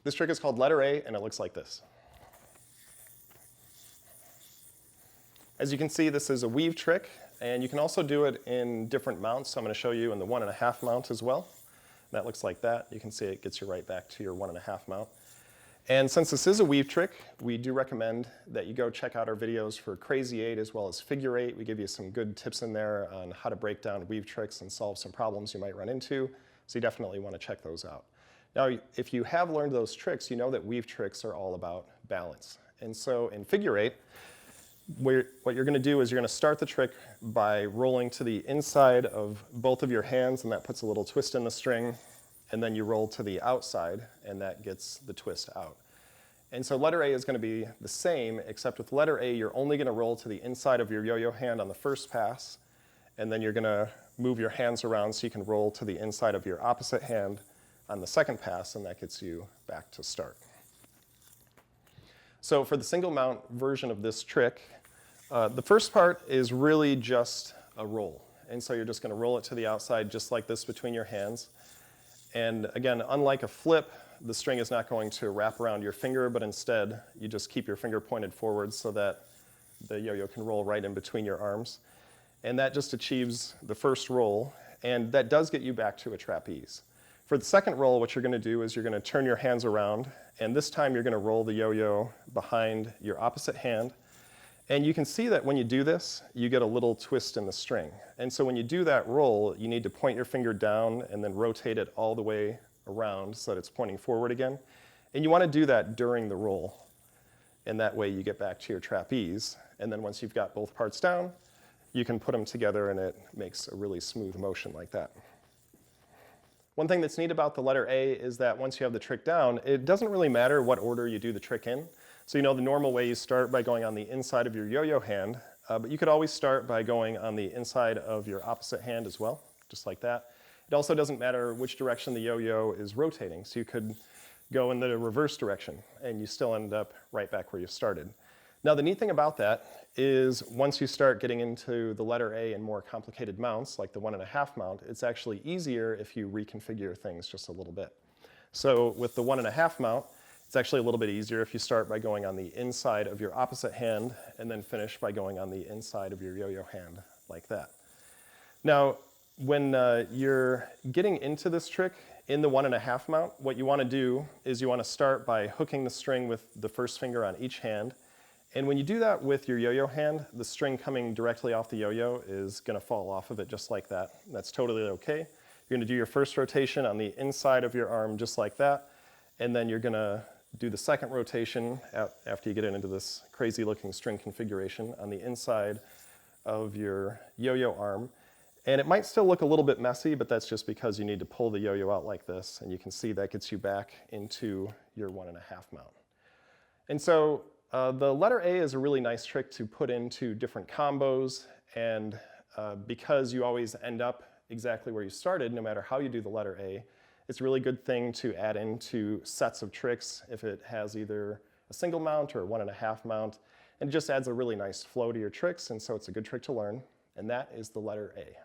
This trick is called letter A, and it looks like this. As you can see, this is a weave trick, and you can also do it in different mounts. So I'm going to show you in the 1.5 mount as well. That looks like that. You can see it gets you right back to your 1.5 mount. And since this is a weave trick, we do recommend that you go check out our videos for Crazy 8 as well as Figure 8. We give you some good tips in there on how to break down weave tricks and solve some problems you might run into. So you definitely want to check those out. Now, if you have learned those tricks, you know that weave tricks are all about balance. And so in Figure 8, what you're going to do is you're going to start the trick by rolling to the inside of both of your hands, and that puts a little twist in the string, and then you roll to the outside, and that gets the twist out. And so letter A is going to be the same, except with letter A, you're only going to roll to the inside of your yo-yo hand on the first pass, and then you're going to move your hands around so you can roll to the inside of your opposite hand on the second pass, and that gets you back to start. So for the single mount version of this trick, the first part is really just a roll. And so you're just going to roll it to the outside just like this between your hands. And again, unlike a flip, the string is not going to wrap around your finger, but instead you just keep your finger pointed forward so that the yo-yo can roll right in between your arms. And that just achieves the first roll, and that does get you back to a trapeze. For the second roll, what you're going to do is you're going to turn your hands around, and this time you're going to roll the yo-yo behind your opposite hand. And you can see that when you do this, you get a little twist in the string. And so when you do that roll, you need to point your finger down and then rotate it all the way around so that it's pointing forward again. And you want to do that during the roll. And that way you get back to your trapeze. And then once you've got both parts down, you can put them together and it makes a really smooth motion like that. One thing that's neat about the letter A is that once you have the trick down, it doesn't really matter what order you do the trick in. So you know the normal way you start by going on the inside of your yo-yo hand, but you could always start by going on the inside of your opposite hand as well, just like that. It also doesn't matter which direction the yo-yo is rotating, so you could go in the reverse direction and you still end up right back where you started. Now the neat thing about that is once you start getting into the letter A and more complicated mounts, like the 1.5 mount, it's actually easier if you reconfigure things just a little bit. So with the 1.5 mount, it's actually a little bit easier if you start by going on the inside of your opposite hand and then finish by going on the inside of your yo-yo hand like that. Now, when you're getting into this trick in the 1.5 mount, what you want to do is you want to start by hooking the string with the first finger on each hand. And when you do that with your yo-yo hand, the string coming directly off the yo-yo is going to fall off of it just like that. That's totally okay. You're going to do your first rotation on the inside of your arm just like that, and then you're going to do the second rotation after you get into this crazy looking string configuration on the inside of your yo-yo arm. And it might still look a little bit messy, but that's just because you need to pull the yo-yo out like this, and you can see that gets you back into your 1.5 mount. And so the letter A is a really nice trick to put into different combos, and because you always end up exactly where you started, no matter how you do the letter A, it's a really good thing to add into sets of tricks if it has either a single mount or a 1.5 mount, and it just adds a really nice flow to your tricks, and so it's a good trick to learn, and that is the letter A.